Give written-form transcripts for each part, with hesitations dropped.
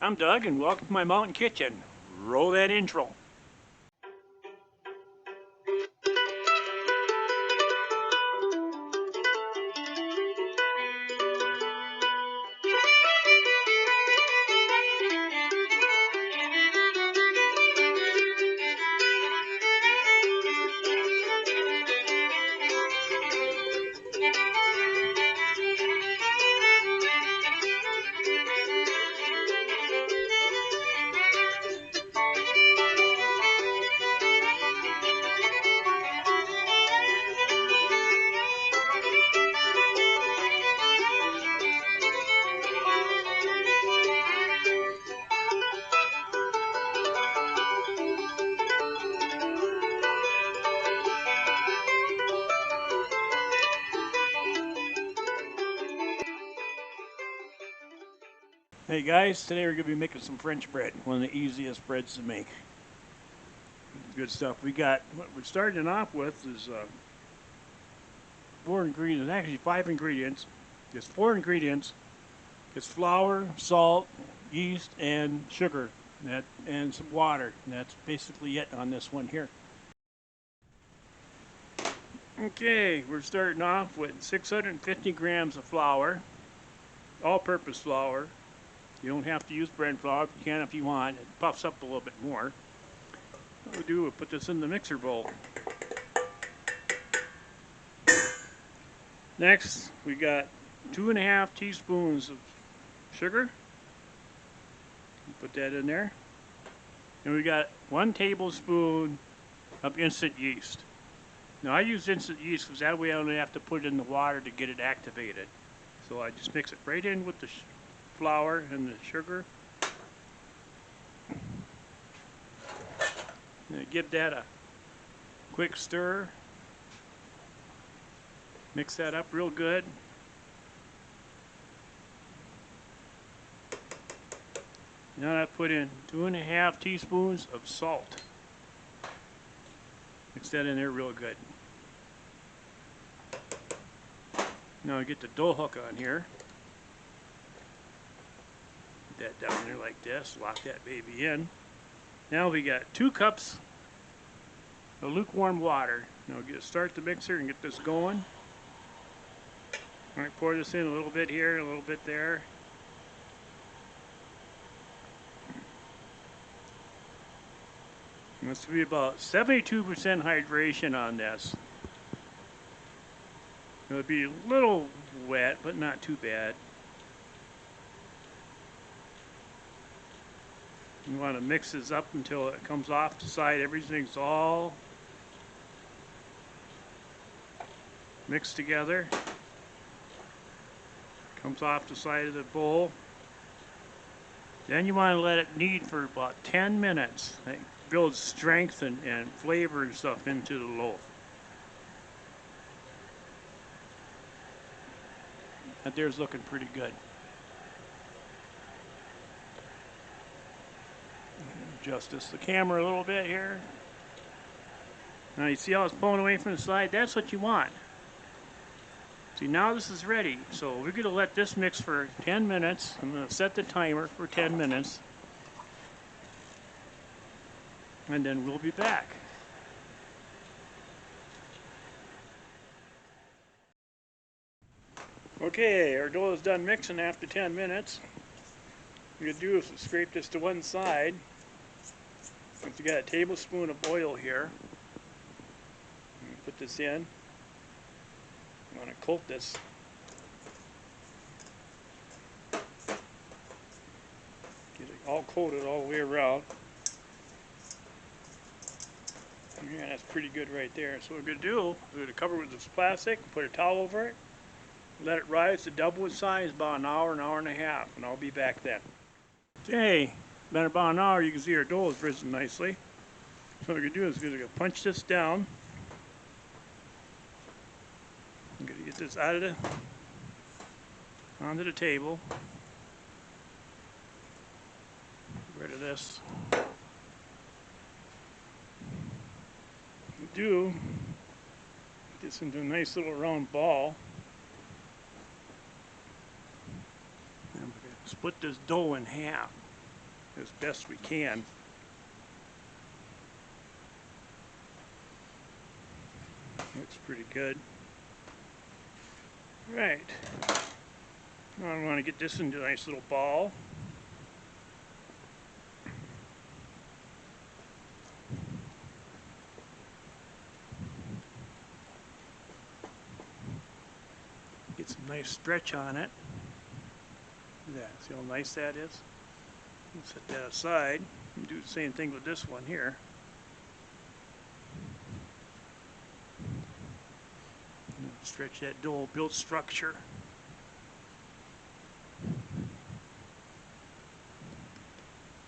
I'm Doug, and welcome to my mountain kitchen. Roll that intro. Hey guys, today we're going to be making some French bread, one of the easiest breads to make. Good stuff. What we're starting off with is 4 ingredients, actually 5 ingredients. There's 4 ingredients. It's flour, salt, yeast, and sugar, and some water. And that's basically it on this one here. Okay, we're starting off with 650 grams of flour, all-purpose flour. You don't have to use bread flour, you can if you want. It puffs up a little bit more. What we do, we put this in the mixer bowl. Next, we got 2.5 teaspoons of sugar. Put that in there. And we got 1 tablespoon of instant yeast. Now I use instant yeast because that way I don't have to put it in the water to get it activated. So I just mix it right in with the flour and the sugar. And give that a quick stir. Mix that up real good. Now I put in 2.5 teaspoons of salt. Mix that in there real good. Now I get the dough hook on here. Put that down there like this. Lock that baby in. Now we got 2 cups of lukewarm water. Now start the mixer and get this going. Alright, pour this in a little bit here, a little bit there. Must be about 72% hydration on this. It'll be a little wet, but not too bad. You want to mix this up until it comes off the side. Everything's all mixed together. Comes off the side of the bowl. Then you want to let it knead for about 10 minutes. It builds strength and flavor and stuff into the loaf. That there's looking pretty good. Adjust the camera a little bit here. Now you see how it's pulling away from the side? That's what you want. See, now this is ready. So we're going to let this mix for 10 minutes. I'm going to set the timer for 10 minutes. And then we'll be back. Okay, our dough is done mixing after 10 minutes. What you're going to do is scrape this to one side. If you got a tablespoon of oil here, put this in. You want to coat this. Get it all coated all the way around. Yeah, that's pretty good right there. So what we're going to do, we're going to cover it with this plastic, put a towel over it, let it rise to double its size about an hour and a half, and I'll be back then. Okay, been about an hour. You can see our dough has risen nicely. So what we're going to do is we're going to punch this down. I'm going to get this onto the table. Get rid of this. Get this into a nice little round ball. And we're going to split this dough in half. as best we can. Looks pretty good. Right. Now I want to get this into a nice little ball. Get some nice stretch on it. Look at that. See how nice that is? Set that aside and do the same thing with this one here. Stretch that dual built structure.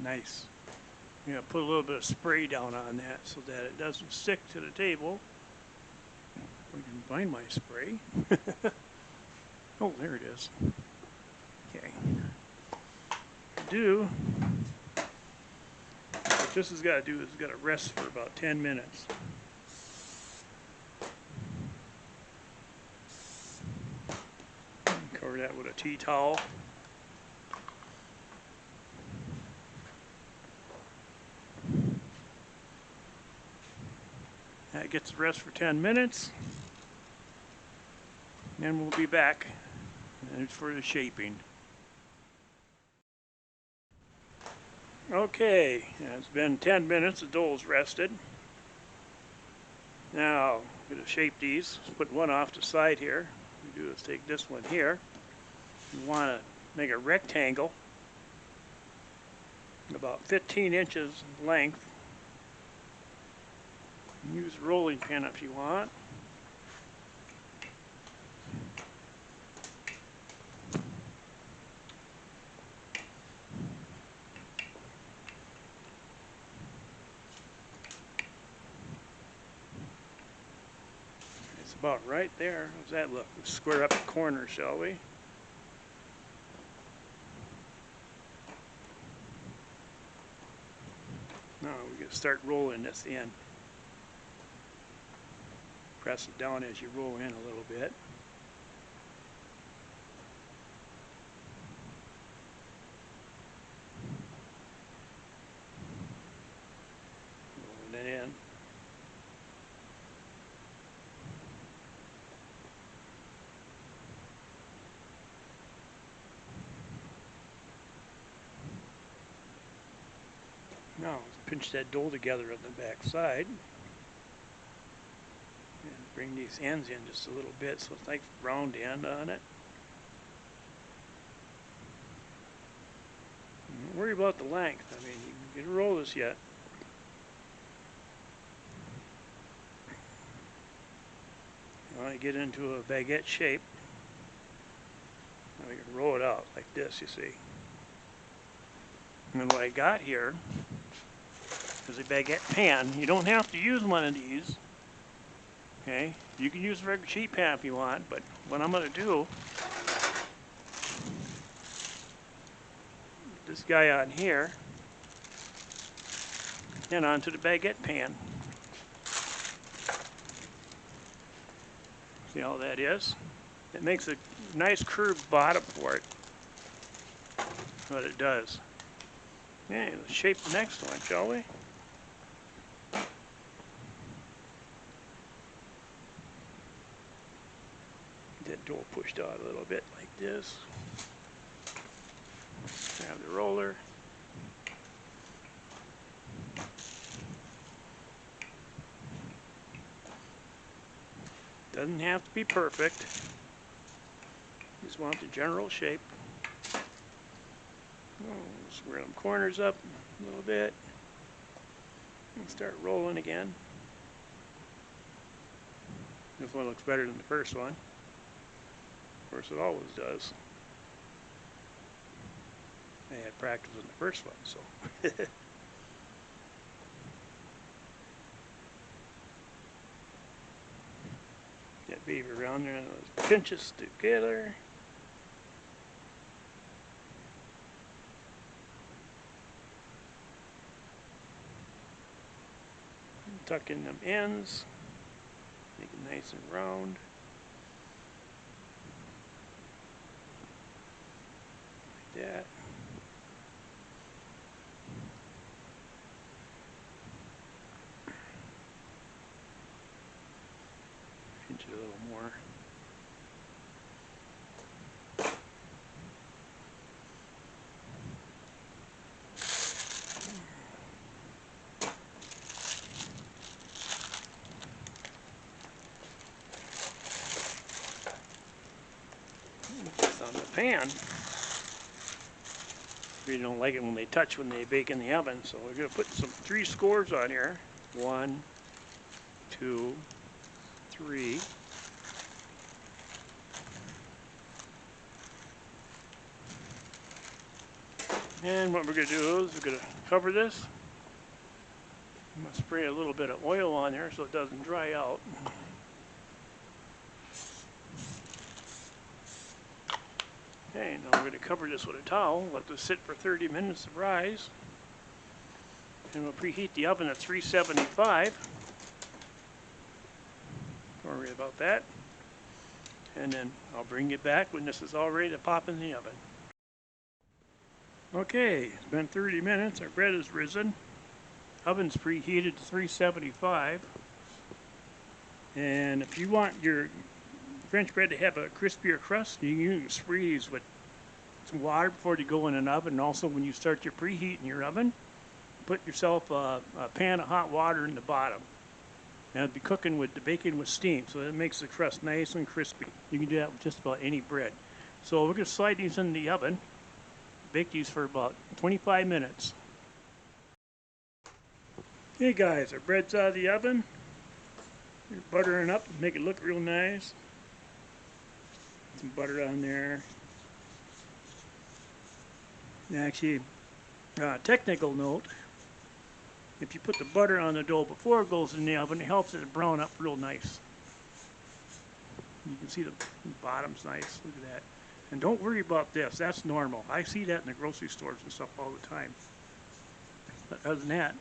Nice. I'm going to put a little bit of spray down on that so that it doesn't stick to the table. I can find my spray. Oh, there it is. Okay. What this has got to do is it's got to rest for about 10 minutes. Cover that with a tea towel. That gets the rest for 10 minutes. Then we'll be back for the shaping. Okay, it's been 10 minutes, the dough's rested. Now, I'm going to shape these. Put one off the side here. What we do is take this one here. You want to make a rectangle about 15 inches in length. Use a rolling pin if you want. It's about right there. How's that look? Let's square up the corner, shall we? Now we can start rolling this in. Press it down as you roll in a little bit. Rolling it in. Now let's pinch that dough together on the back side. And bring these ends in just a little bit so it's like round end on it. Don't worry about the length. I mean, you can roll this yet. You want to get into a baguette shape. Now you can roll it out like this, you see. And then what I got here is a baguette pan. You don't have to use one of these. Okay, you can use a regular sheet pan if you want, but what I'm going to do, this guy on here and onto the baguette pan. See how that is? It makes a nice curved bottom for it. That's what it does. Okay, let's shape the next one, shall we? That dough pushed out a little bit like this. Grab the roller. Doesn't have to be perfect. Just want the general shape. Square them corners up a little bit. And start rolling again. This one looks better than the first one. Of course, it always does. I had practice in the first one, so. Get baby around there and those pinches together. Tuck in them ends. Make it nice and round. Like that. Pinch it a little more. It's on the pan. You don't like it when they touch when they bake in the oven, so we're going to put some 3 scores on here. 1, 2, 3. And what we're going to do is we're going to cover this. I'm going to spray a little bit of oil on there so it doesn't dry out. Okay, now we're going to cover this with a towel, let this sit for 30 minutes to rise. And we'll preheat the oven at 375. Don't worry about that. And then I'll bring it back when this is all ready to pop in the oven. Okay, it's been 30 minutes. Our bread is risen. Oven's preheated to 375. And if you want your French bread to have a crispier crust, you can use freeze with some water before you go in an oven. And also when you start your preheat in your oven, put yourself a pan of hot water in the bottom. And it'll be cooking with the bacon with steam, so it makes the crust nice and crispy. You can do that with just about any bread. So we're going to slide these in the oven. Bake these for about 25 minutes. Okay guys, our bread's out of the oven. You're buttering up, make it look real nice. Some butter on there. Actually, technical note, if you put the butter on the dough before it goes in the oven, it helps it brown up real nice. You can see the bottom's nice, look at that. And don't worry about this, that's normal. I see that in the grocery stores and stuff all the time. But other than that,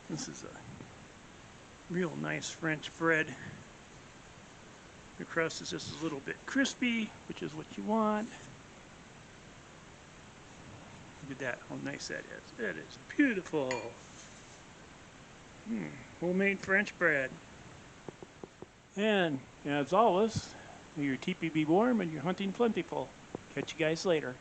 this is a real nice French bread. The crust is just a little bit crispy, which is what you want. Look at that, how nice that is. That is beautiful. Homemade French bread. And as always, may your teepee be warm and your hunting plentiful. Catch you guys later.